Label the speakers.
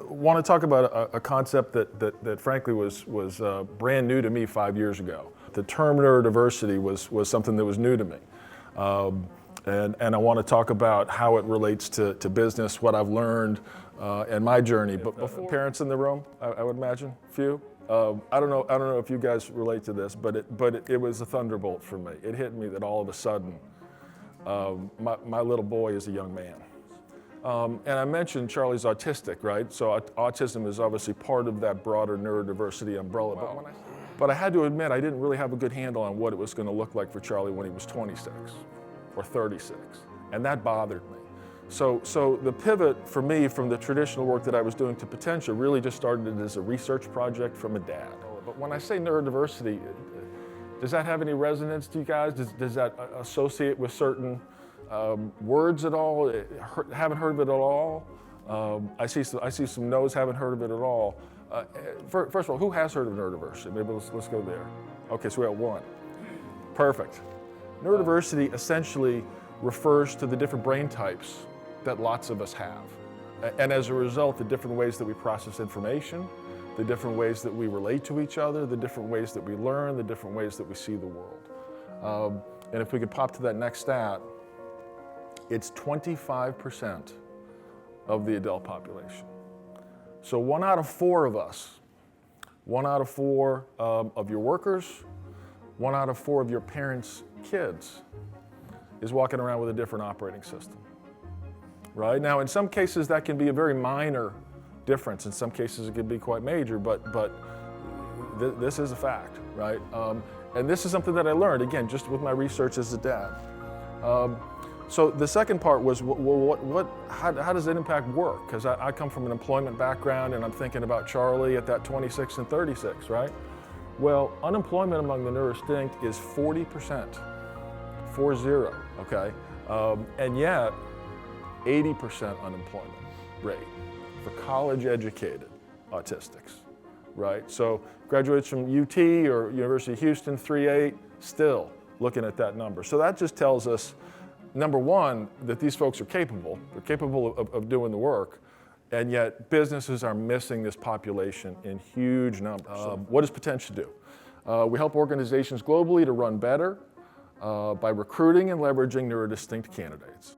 Speaker 1: want to talk about a concept that frankly was brand new to me 5 years ago. The term neurodiversity was something that was new to me. And I want to talk about how it relates to business, what I've learned, and my journey. But before, parents in the room, I would imagine, few. I don't know if you guys relate to this, but it was a thunderbolt for me. It hit me that all of a sudden, my little boy is a young man. And I mentioned Charlie's autistic, right? So autism is obviously part of that broader neurodiversity umbrella. Wow. But I had to admit, I didn't really have a good handle on what it was going to look like for Charlie when he was 26 or 36, and that bothered me. So the pivot for me from the traditional work that I was doing to Potentia really just started as a research project from a dad. But when I say neurodiversity, does that have any resonance to you guys? Does that associate with certain words at all? Haven't heard of it at all? I see some no's, haven't heard of it at all. First of all, who has heard of neurodiversity? Maybe let's go there. Okay, so we have one. Perfect. Neurodiversity essentially refers to the different brain types that lots of us have. And as a result, the different ways that we process information, the different ways that we relate to each other, the different ways that we learn, the different ways that we see the world. And if we could pop to that next stat, it's 25% of the adult population. So 1 out of 4 of us, 1 out of 4 of your workers, 1 out of 4 of your parents' kids is walking around with a different operating system, right? Now, in some cases, that can be a very minor difference. In some cases, it can be quite major, but this is a fact, right? And this is something that I learned, again, just with my research as a dad. So the second part was, how does it impact work? Because I come from an employment background and I'm thinking about Charlie at that 26 and 36, right? Well, unemployment among the neurodistinct is 40%, 40, okay? And yet, 80% unemployment rate for college-educated autistics, right? So graduates from UT or University of Houston, 3.8, still looking at that number. So that just tells us, number one, that these folks are capable. They're capable of doing the work, and yet businesses are missing this population in huge numbers. What does Potentia do? We help organizations globally to run better by recruiting and leveraging neurodistinct candidates.